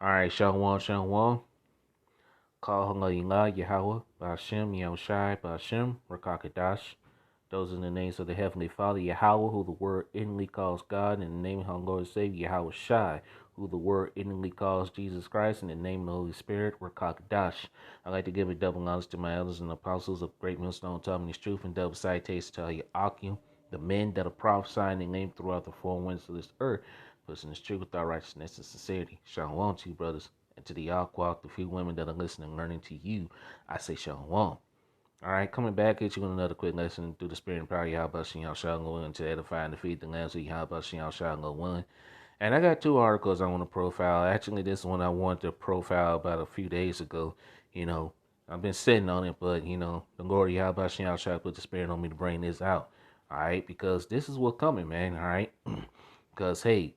All right, Shalom, Shalom. Call Hangayla Yahweh, Bashem, Yahushai, Bashem, Rakakadash. Those are the names of the Heavenly Father, Yahweh, who the word inwardly calls God, and the name of our Lord and Savior, Yahweh Shai, who the word inwardly calls Jesus Christ, and the name of the Holy Spirit, Rakakadash. I'd like to give a double honors to my elders and apostles of Great Millstone, telling his truth, and double citations to Akim, the men that are prophesying and named throughout the four winds of this earth, pushing this truth without righteousness and sincerity. Shalom to you, brothers. And to the Alquak, the few women that are listening and learning to you, I say shalom. All right, coming back at you with another quick lesson through the spirit and power of Yahweh Shem Shalom to edify and defeat the lambs of Yahweh Shem Shalom. And I got two articles I want to profile. Actually, this one I wanted to profile about a few days ago. You know, I've been sitting on it, but the Lord Yahweh Shem put the spirit on me to bring this out. All right, because this is what's coming, man. All right. Because, hey,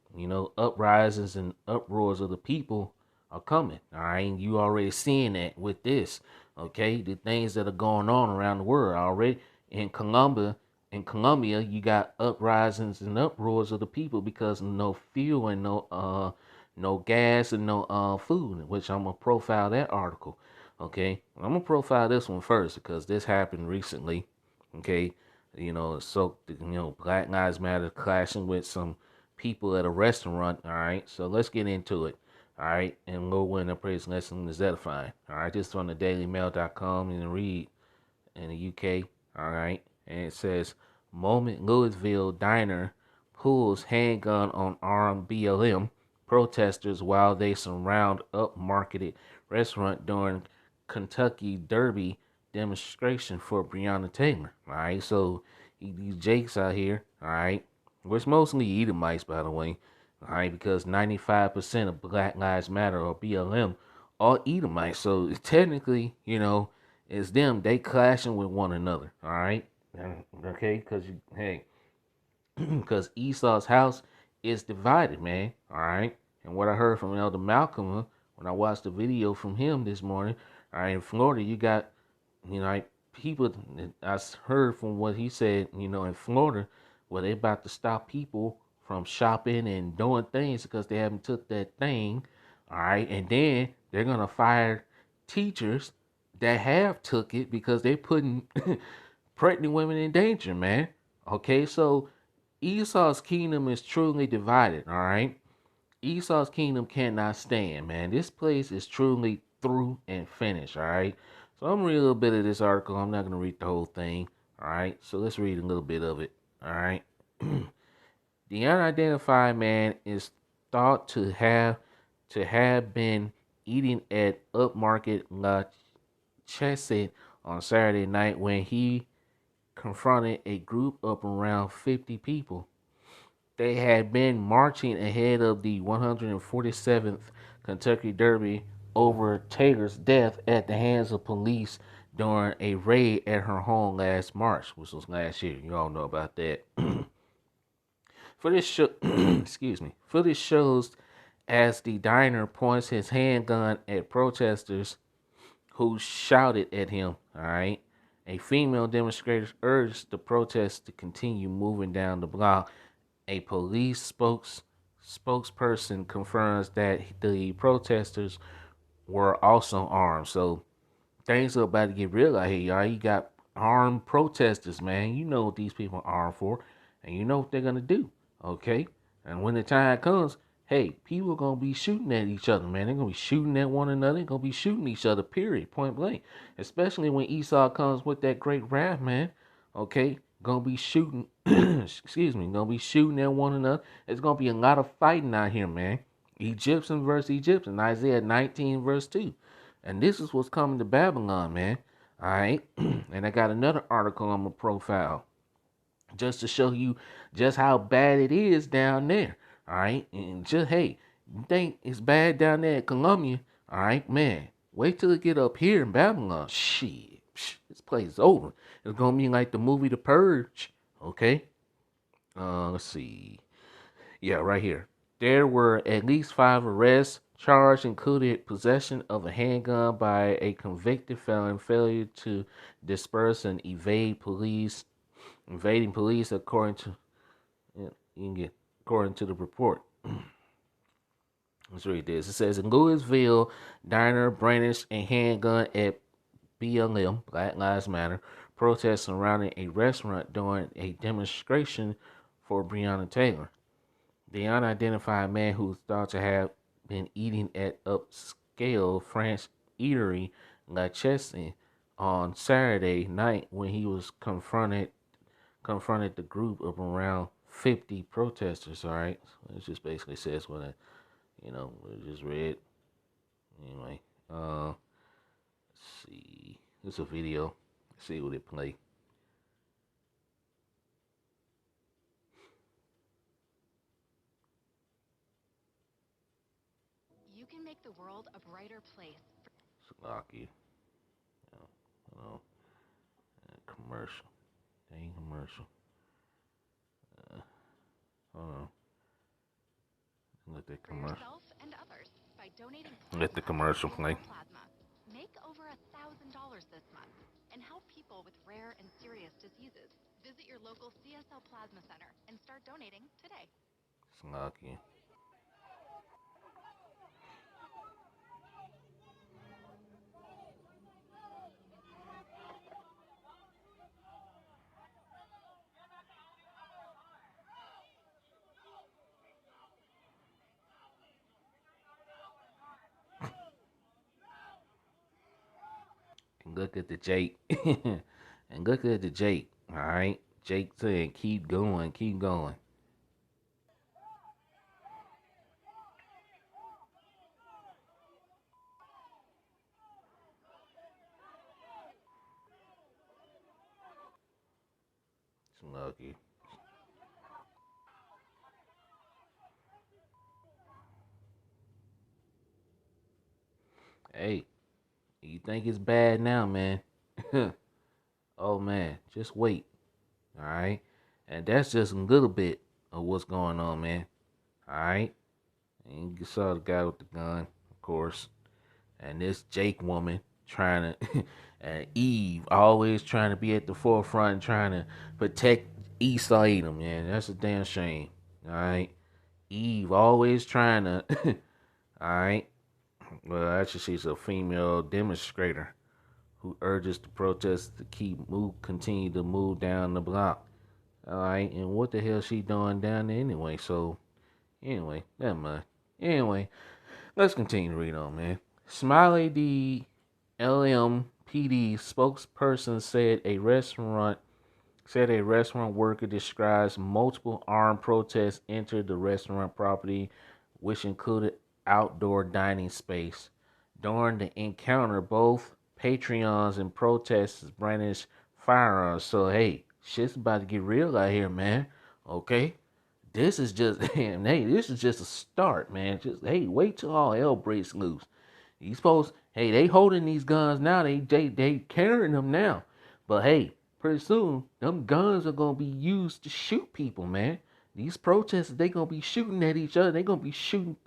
uprisings and uproars of the people are coming. All right. And you already seeing that with this. Okay. The things that are going on around the world already. In Colombia, you got uprisings and uproars of the people because of no fuel and no gas and no food, which I'm gonna profile that article. Okay. I'm gonna profile this one first because this happened recently. Okay. So Black Lives Matter clashing with some people at a restaurant. All right, so let's get into it. All right, and Lord willing, the praise lesson is edifying. All right, this is from the dailymail.com and read in the UK. All right, and it says, Moment Louisville diner pulls handgun on armed BLM protesters while they surround upmarketed restaurant during Kentucky Derby demonstration for Breonna Taylor. All right, so these Jakes out here, all right, which mostly Edomites, by the way, all right, because 95% of Black Lives Matter or BLM are Edomites. So technically, it's them. They clashing with one another. All right, okay, because Esau's house is divided, man. All right, and what I heard from Elder Malcolm when I watched the video from him this morning. All right, in Florida, you got like people. I heard from what he said. In Florida, where they about to stop people from shopping and doing things because they haven't took that thing. All right, and then they're gonna fire teachers that have took it because they putting pregnant women in danger, man. Okay, so Esau's kingdom is truly divided, all right? Esau's kingdom cannot stand, man. This place is truly through and finished, all right? So I'm reading a little bit of this article. I'm not going to read the whole thing, all right? So let's read a little bit of it, all right? The unidentified man is thought to have been eating at upmarket La Chesed on Saturday night when he confronted a group of around 50 people. They had been marching ahead of the 147th Kentucky Derby over Taylor's death at the hands of police during a raid at her home last March, which was last year. You all know about that. Footage shows as the diner points his handgun at protesters who shouted at him. All right. A female demonstrator urged the protest to continue moving down the block. A police spokesperson confirms that the protesters were also armed. So things are about to get real out here, y'all. You got armed protesters, man. You know what these people are armed for, and you know what they're gonna do. Okay, and when the time comes, hey, people are gonna be shooting at each other, man. They're gonna be shooting at one another. They're gonna be shooting each other. Period. Point blank. Especially when Esau comes with that great wrath, man. Okay, gonna be shooting. Gonna be shooting at one another. It's gonna be a lot of fighting out here, man. Egyptian versus Egyptian. Isaiah 19 verse 2. And this is what's coming to Babylon, man. All right. And I got another article on my profile just to show you just how bad it is down there. All right. And just, hey, you think it's bad down there in Colombia? All right, man. Wait till it get up here in Babylon. Shit. This place is over. It's going to be like the movie The Purge. Okay. Let's see. Yeah, right here. There were at least 5 arrests. Charge included possession of a handgun by a convicted felon, failure to disperse and evading police, according to the report. Let's read this. It says in Louisville, diner brandished a handgun at BLM, Black Lives Matter, protests surrounding a restaurant during a demonstration for Breonna Taylor. The unidentified man who is thought to have been eating at upscale French eatery La Chessie on Saturday night when he was confronted the group of around 50 protesters. All right, so it just basically says what we just read. Anyway, let's see. It's a video. Let's see what it play. You can make the world a brighter place. Slocky. Oh, commercial. Dang commercial. Hold on. Let the commercial. Yourself and others by donating Let the commercial play. plasma. Make over $1,000 this month and help people with rare and serious diseases. Visit your local CSL Plasma Center and start donating today. Slocky. And look at the Jake. And look at the Jake. All right. Jake saying, keep going, keep going. Lucky. Hey, you think it's bad now, man? Oh man, just wait. All right, and that's just a little bit of what's going on, man. All right, and you saw the guy with the gun, of course, and this Jake woman trying to, and Eve always trying to be at the forefront, trying to protect Esau Edom, man. That's a damn shame. All right, Eve always trying to. All right. Well, actually, she's a female demonstrator who urges the protesters to continue to move down the block. All right, and what the hell she doing down there anyway? So, anyway, never mind. Anyway, let's continue to read on, man. Smiley, the LMPD spokesperson, said a restaurant worker describes multiple armed protests entered the restaurant property, which included outdoor dining space. During the encounter, both Patreons and protesters brandished firearms. So hey, shit's about to get real out here, man. Okay, this is just hey, this is just a start, man. Just hey, wait till all hell breaks loose. You supposed hey, they holding these guns now. They carrying them now. But hey, pretty soon them guns are gonna be used to shoot people, man. These protesters, they gonna be shooting at each other. They gonna be shooting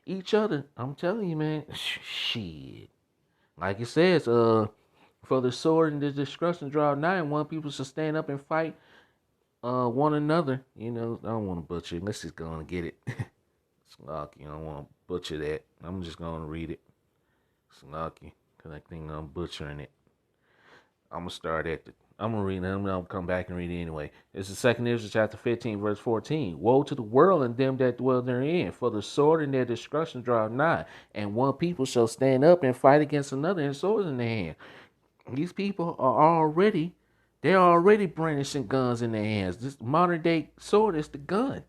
each other. I'm telling you, man. Shit. Like it says, for the sword and the destruction draw nigh, and want people to stand up and fight one another. You know, I don't want to butcher it. Let's just go and get it. Slocky. I don't want to butcher that. I'm just going to read it. Slocky. Because I think I'm butchering it. I'm going to start at the. I'm going to read it. I'm going to come back and read it anyway. It's the second Israel chapter 15, verse 14. Woe to the world and them that dwell therein, for the sword and their destruction draw nigh, and one people shall stand up and fight against another, and swords in their hand. These people they're already brandishing guns in their hands. This modern day sword is the gun.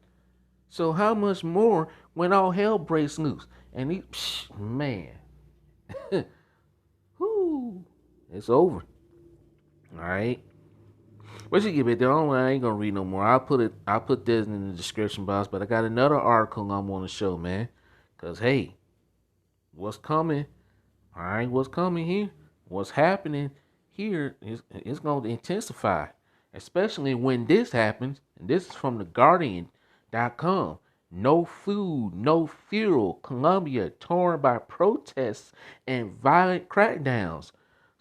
So how much more when all hell breaks loose? And man, whoo, it's over. All right. What you give it there? I ain't gonna read no more. I'll put this in the description box. But I got another article I'm gonna show, man. Cause hey, what's coming? All right, what's coming here? What's happening here is it's going to intensify, especially when this happens. And this is from the Guardian.com. No food, no fuel. Colombia torn by protests and violent crackdowns.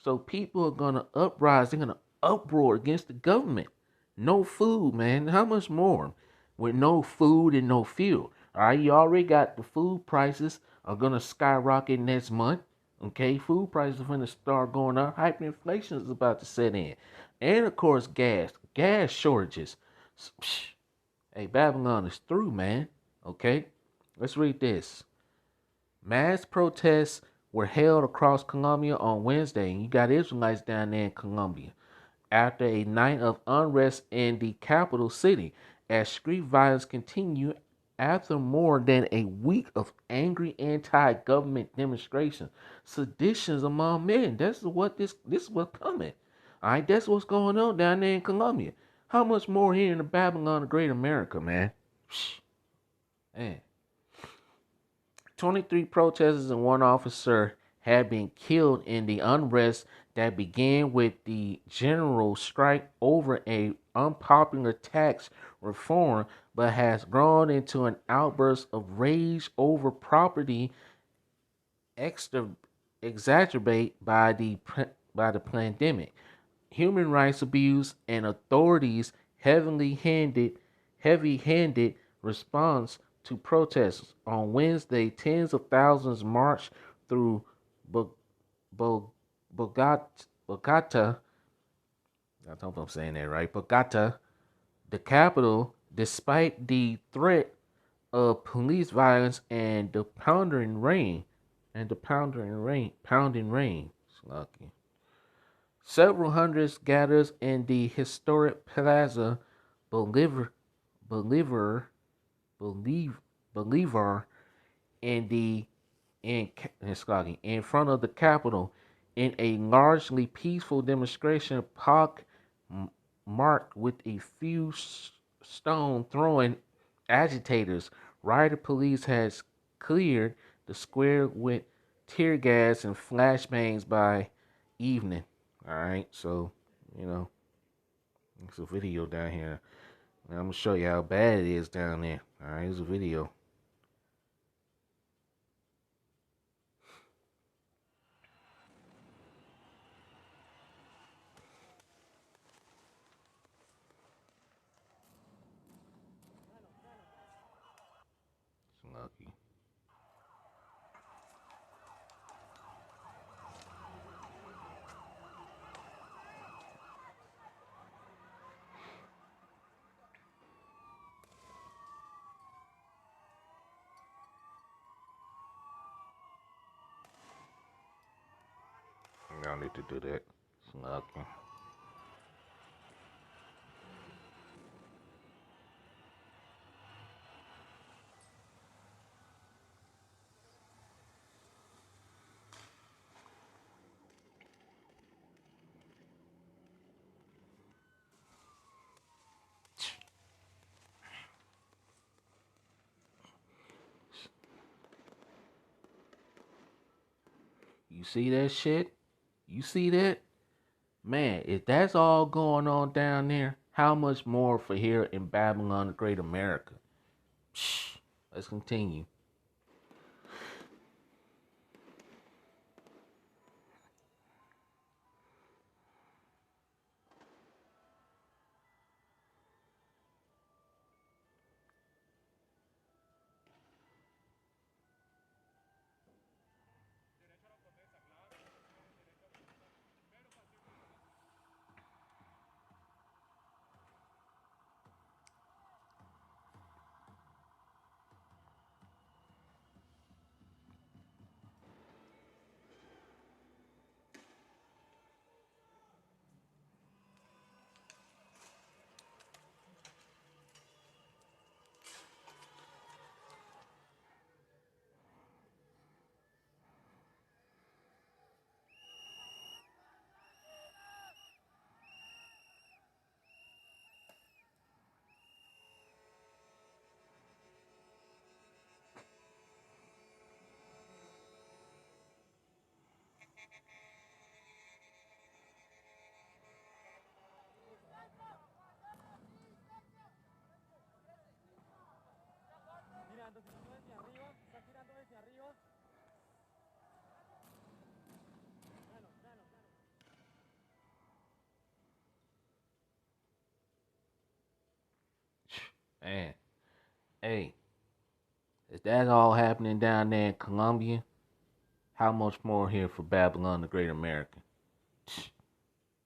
So people are going to uprise. They're going to uproar against the government. No food, man. How much more? With no food and no fuel. All right, you already got the food prices are gonna skyrocket next month. Okay, food prices are gonna start going up. Hyperinflation is about to set in, and of course, gas shortages. Hey, Babylon is through, man. Okay, let's read this. Mass protests were held across Colombia on Wednesday, and you got Israelites down there in Colombia after a night of unrest in the capital city as street violence continued after more than a week of angry anti-government demonstrations. Seditions among men. This is what's coming. All right, that's what's going on down there in Colombia. How much more here in the Babylon of Great America, man? Man. 23 protesters and one officer had been killed in the unrest that began with the general strike over a unpopular tax reform but has grown into an outburst of rage over property extra exacerbated by the pandemic, human rights abuse, and authorities heavy-handed response to protests. On Wednesday, tens of thousands marched through Bo- Bo- Bogota. I don't know if I'm saying that right. Bogota, the capital, despite the threat of police violence and the pounding rain. Pounding rain. It's lucky. Several hundreds gathered in the historic Plaza Bolivar, Bolivar, Bolivar in the in front of the Capitol in a largely peaceful demonstration park marked with a few stone throwing agitators. Riot police has cleared the square with tear gas and flashbangs by evening. All right, so you know, it's a video down here. Now I'm gonna show you how bad it is down there. All right, here's a video. It's lucky. I don't need to do that. It's lucky. You see that shit? You see that? Man, if that's all going on down there, how much more for here in Babylon, the Great America? Shh. Let's continue. Man, hey, If that's all happening down there in Colombia, how much more here for Babylon the Great America?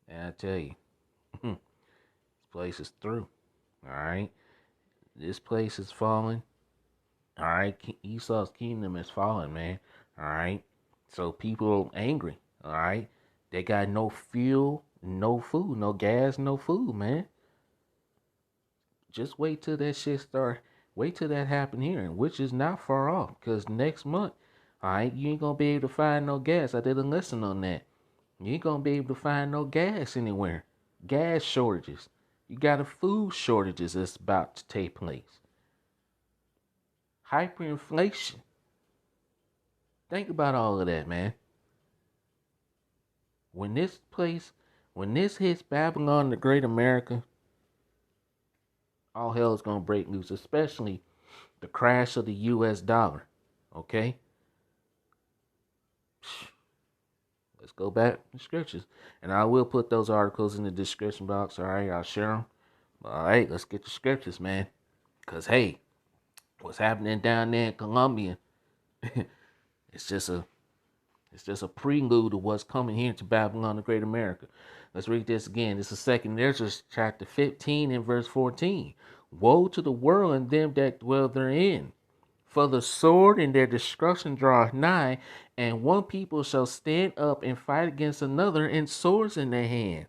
And I tell you, this place is through. All right, this place is falling. All right, Esau's kingdom is falling, man. All right, so people are angry. All right, they got no fuel, no food, no gas, no food, man. Just wait till that shit start. Wait till that happen here, which is not far off. Cause next month, all right, you ain't gonna be able to find no gas. I did a lesson on that. You ain't gonna be able to find no gas anywhere. Gas shortages. You got a food shortages that's about to take place. Hyperinflation. Think about all of that, man. When this place, when this hits Babylon, the Great America, all hell is gonna break loose. Especially the crash of the U.S. dollar. Okay. Let's go back to scriptures. And I will put those articles in the description box. All right, I'll share them. All right, let's get the scriptures, man. Because, hey, what's happening down there in Colombia, it's just a prelude to what's coming here to Babylon the Great America. Let's read this again. This is 2nd Ezra chapter 15 and verse 14. Woe to the world and them that dwell therein. For the sword and their destruction draweth nigh, and one people shall stand up and fight against another, and swords in their hand.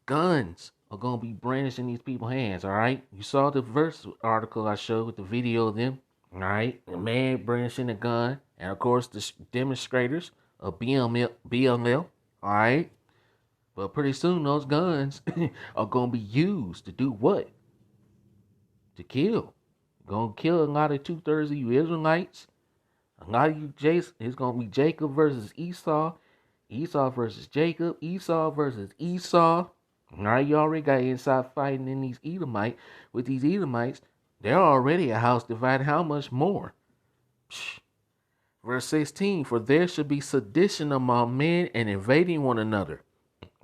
Guns are gonna be brandished in these people's hands. All right, you saw the verse article I showed with the video of them. All right, a man brandishing a gun, and of course the demonstrators of BLM. All right, but pretty soon those guns are gonna be used to do what? To kill. Gonna kill a lot of 2/3 of you Israelites. A lot of you Jason. It's gonna be Jacob versus Esau, Esau versus Jacob, Esau versus Esau. Now you already got inside fighting in these Edomite with these Edomites. They're already a house divided. How much more? Psh. Verse 16, for there shall be sedition among men and invading one another.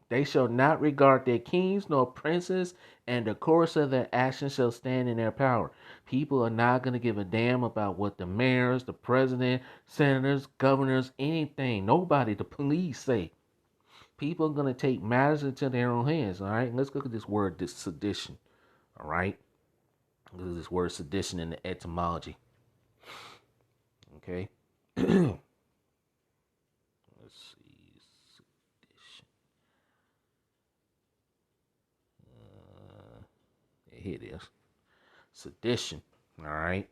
They shall not regard their kings nor princes, and the course of their actions shall stand in their power. People are not going to give a damn about what the mayors, the president, senators, governors, anything, nobody, the police say. People are going to take matters into their own hands, all right? Let's look at this word, this sedition, all right? Look at this word sedition in the etymology, okay? Let's see, sedition. Here it is. Sedition. All right.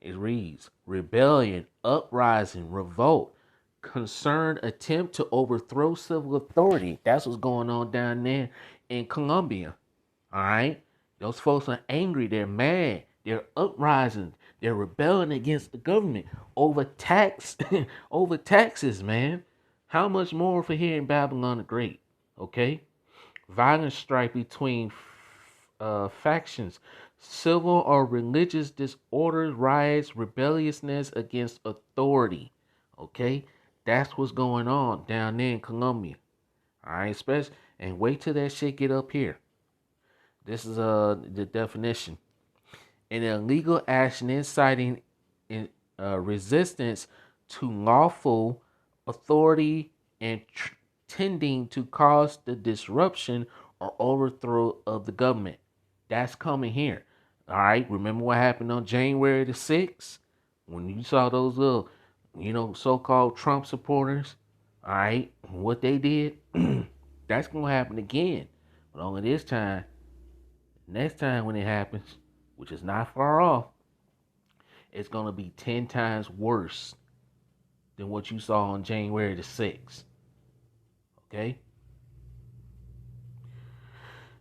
It reads rebellion, uprising, revolt, concerned attempt to overthrow civil authority. That's what's going on down there in Colombia. All right. Those folks are angry. They're mad. They're uprising. They're rebelling against the government over over taxes, man. How much more for here in Babylon the Great? Okay. Violent strife between factions, civil or religious disorders, riots, rebelliousness against authority. Okay, that's what's going on down there in Colombia. All right, especially and wait till that shit get up here. This is the definition. An illegal action inciting in resistance to lawful authority and tending to cause the disruption or overthrow of the government. That's coming here. All right. Remember what happened on January the 6th? When you saw those little, so-called Trump supporters. All right. What they did. That's going to happen again. But only this time, next time when it happens, which is not far off, it's going to be 10 times worse than what you saw on January the 6th. Okay?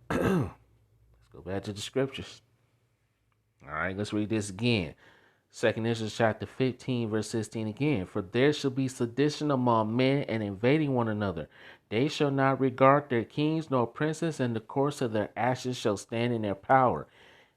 Let's go back to the scriptures. All right, let's read this again. 2nd Ezra chapter 15, verse 16 again. For there shall be sedition among men and invading one another. They shall not regard their kings nor princes, and the course of their actions shall stand in their power.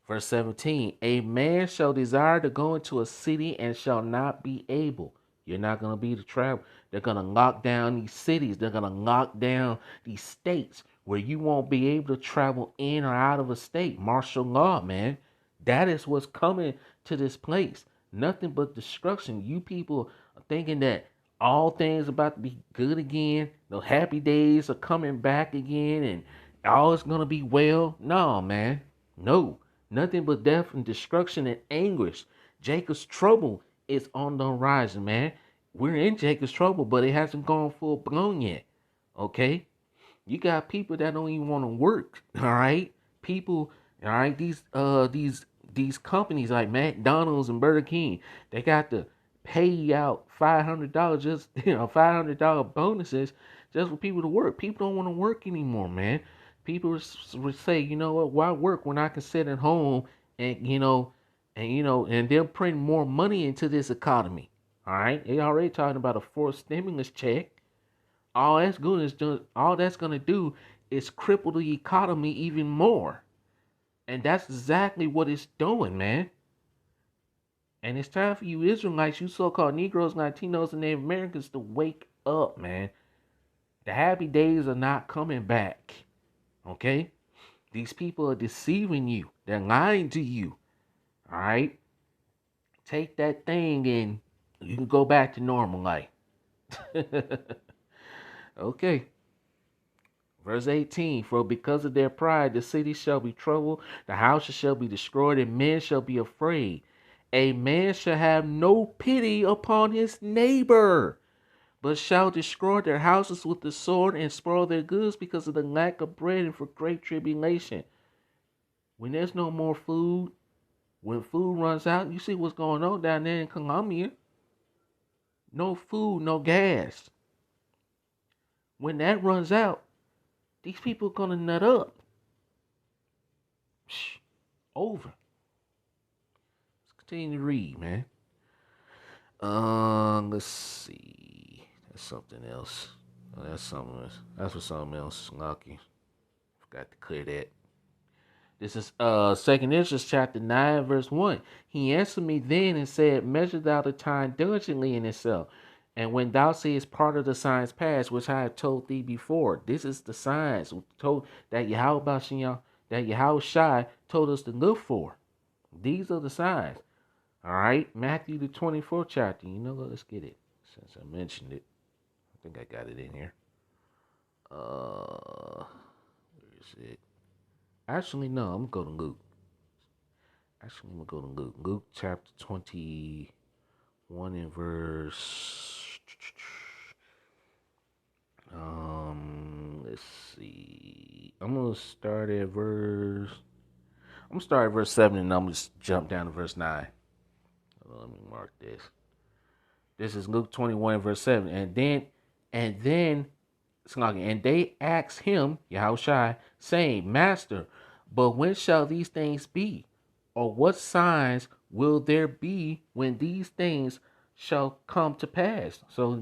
Verse 17, a man shall desire to go into a city and shall not be able. You're not going to be able to travel. They're going to lock down these cities. They're going to lock down these states where you won't be able to travel in or out of a state. Martial law, man. That is what's coming to this place. Nothing but destruction. You people are thinking that all things about to be good again. The happy days are coming back again, and all is gonna be well. No, man. No. Nothing but death and destruction and anguish. Jacob's trouble is on the horizon, man. We're in Jacob's trouble, but it hasn't gone full blown yet. Okay? You got people that don't even want to work. All right, people. All right, these companies like McDonald's and Burger King, they got to pay you out $500 just $500 bonuses just for people to work. People don't want to work anymore, man. People would say, you know what? Why work when I can sit at home and and they're putting more money into this economy. All right, they already talking about a fourth stimulus check. All that's gonna do is cripple the economy even more. And that's exactly what it's doing, man. And it's time for you Israelites, you so-called Negroes, Latinos, and Native Americans to wake up, man. The happy days are not coming back. Okay? These people are deceiving you. They're lying to you. Alright? Take that thing and you can go back to normal life. Okay. Verse 18, for because of their pride, the city shall be troubled, the houses shall be destroyed, and men shall be afraid. A man shall have no pity upon his neighbor, but shall destroy their houses with the sword and spoil their goods because of the lack of bread and for great tribulation. When there's no more food, when food runs out, you see what's going on down there in Colombia. No food, no gas. When that runs out, these people are going to nut up. Over. Continue to read, man. Let's see. That's something else. Oh, that's something else. That's for something else. Lucky. Forgot to clear that. This is Second Ezra chapter 9, verse 1. He answered me then and said, measure thou the time diligently in itself. And when thou seest part of the signs past, which I have told thee before, this is the signs told that Yahweh Shai told us to look for. These are the signs. All right, Matthew the 24th chapter. You know what? Let's get it since I mentioned it. I think I got it in here. Where is it? Actually, no. I'm gonna go to Luke. Luke chapter 21 and verse. Let's see. I'm gonna start at verse 7, and I'm gonna just jump down to verse 9. Let me mark this. This is Luke 21 verse 7. And then and they asked him, Yahushua, saying, Master, but when shall these things be? Or what signs will there be when these things shall come to pass? So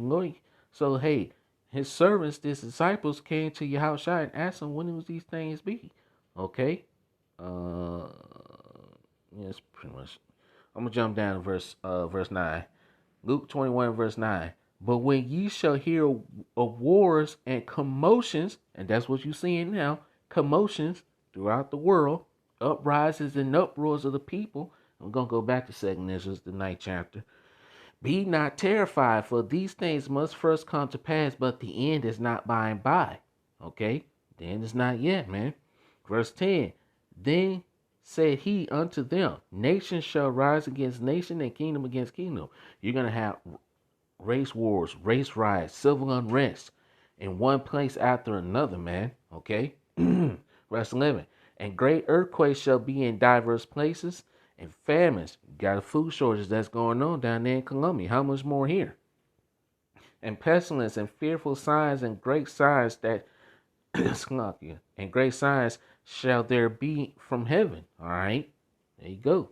hey, his servants, his disciples came to Yahushua and asked him, when will these things be? Okay. Yes, pretty much. I'm gonna jump down to verse 9. Luke 21 verse 9. But when ye shall hear of wars and commotions, and that's what you're seeing now, commotions throughout the world, uprisings and uproars of the people. I'm gonna go back to 2nd Ezra, the 9th chapter. Be not terrified, for these things must first come to pass, but the end is not by and by. Okay? The end is not yet, man. Verse 10. Then said he unto them, nation shall rise against nation and kingdom against kingdom. You're going to have race wars, race riots, civil unrest in one place after another, man. Okay? Verse 11. And great earthquakes shall be in diverse places, and famines. You got a food shortage that's going on down there in Colombia. How much more here? And pestilence and fearful signs and great signs that and great signs shall there be from heaven. All right, there you go.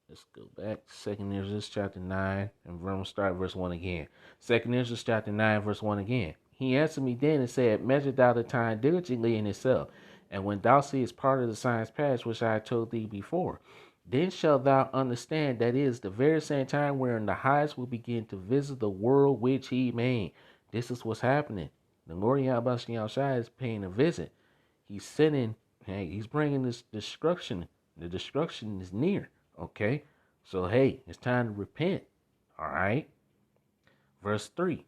Let's go back to 2nd Ezra chapter 9, and we're going to start verse 1 again. 2nd Ezra chapter 9, verse 1 again. He answered me then and said, measure thou the time diligently in itself, and when thou seest part of the signs past, which I told thee before, then shalt thou understand that it is the very same time wherein the highest will begin to visit the world which he made. This is what's happening. The Lord Yahweh Shai is paying a visit. He's bringing this destruction. The destruction is near. Okay? So, hey, it's time to repent. All right. Verse 3.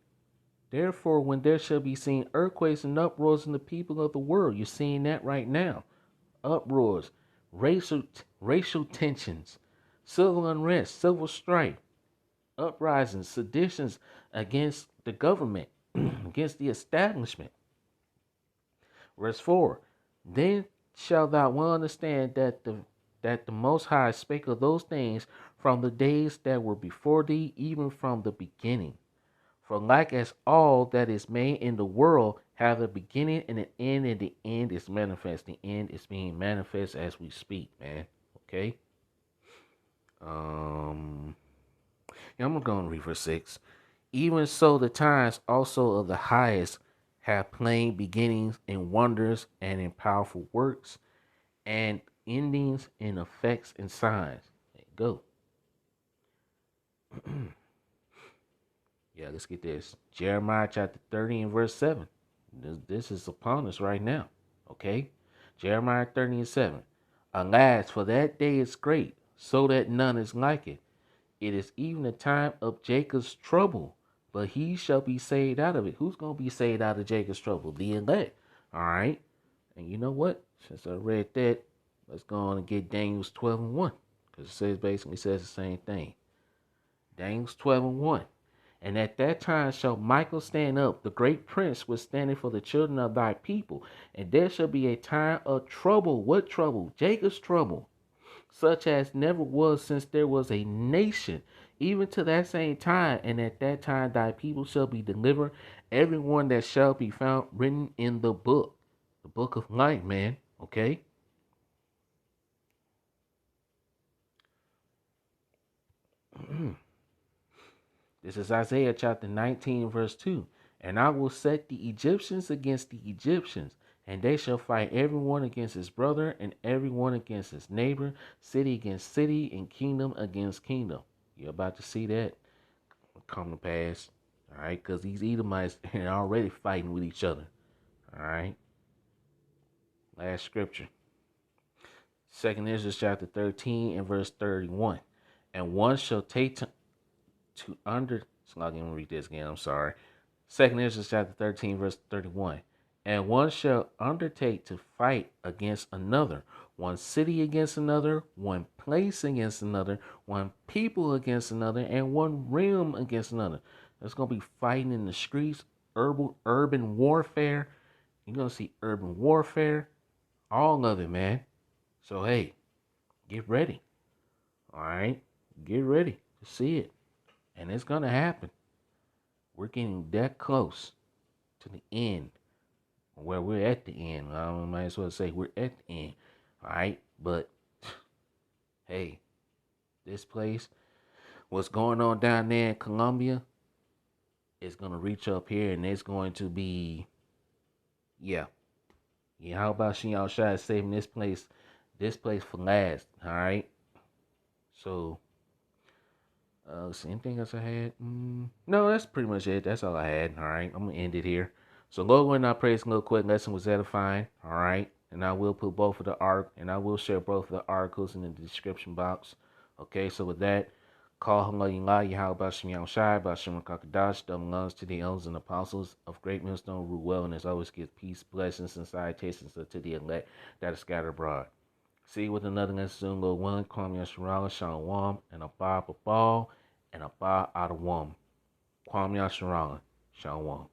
Therefore, when there shall be seen earthquakes and uproars in the people of the world, you're seeing that right now. Uproars, racial tensions, civil unrest, civil strife, uprisings, seditions against the government, against the establishment. Verse 4. Then shalt thou well understand that the Most High spake of those things from the days that were before thee, even from the beginning. For like as all that is made in the world have a beginning and an end, and the end is manifest. The end is being manifest as we speak, man. Okay. Um. Yeah, I'm gonna go on read verse 6. Even so, the times also of the highest have plain beginnings in wonders and in powerful works, and endings in effects and signs. There you go. Yeah, let's get this. Jeremiah chapter 30 and verse 7. This is upon us right now. Okay? Jeremiah 30 and 7. Alas, for that day is great, so that none is like it. It is even the time of Jacob's trouble, but he shall be saved out of it. Who's going to be saved out of Jacob's trouble? The elect. All right? And you know what? Since I read that, let's go on and get Daniel's 12 and 1. Because basically says the same thing. Daniel's 12 and 1. And at that time shall Michael stand up, the great prince was standing for the children of thy people. And there shall be a time of trouble. What trouble? Jacob's trouble. Such as never was since there was a nation, even to that same time. And at that time thy people shall be delivered, everyone that shall be found written in the book of life, man. Okay? This is Isaiah chapter 19, verse 2. And I will set the Egyptians against the Egyptians, and they shall fight everyone against his brother, and everyone against his neighbor, city against city, and kingdom against kingdom. You're about to see that come to pass. All right, because these Edomites are already fighting with each other. All right. Last scripture. Second Ezra chapter 13 and verse 31. And one shall take to under. So I'm going to read this again. I'm sorry. Second Ezra chapter 13, verse 31. And one shall undertake to fight against another, one city against another, one place against another, one people against another, and one realm against another. There's going to be fighting in the streets, urban warfare. You're going to see urban warfare, all of it, man. So, hey, get ready. All right? Get ready to see it. And it's going to happen. We're getting that close to the end. Well, we're at the end. I might as well say we're at the end. All right. But hey, this place, what's going on down there in Colombia, is going to reach up here and it's going to be, yeah. Yeah, how about she outside saving this place for last. All right. So, anything else I had? No, that's pretty much it. That's all I had. All right, I'm gonna end it here. So, Lord, when I praise a little quick lesson was edifying. All right, and I will put both of the and I will share both of the articles in the description box. Okay, so with that, call Halayla Yahweh Shemyaw Shai, Bashim Kakadash, double lungs to the elders and apostles of Great Millstone Root Well, and as always, give peace, blessings, and salutations to the elect that are scattered abroad. See you with another lesson soon, Lord willing. Kwame Yasharala, Shalom, and a Bob a ball, and a Bob out of Kwame Yasharala, Shalom.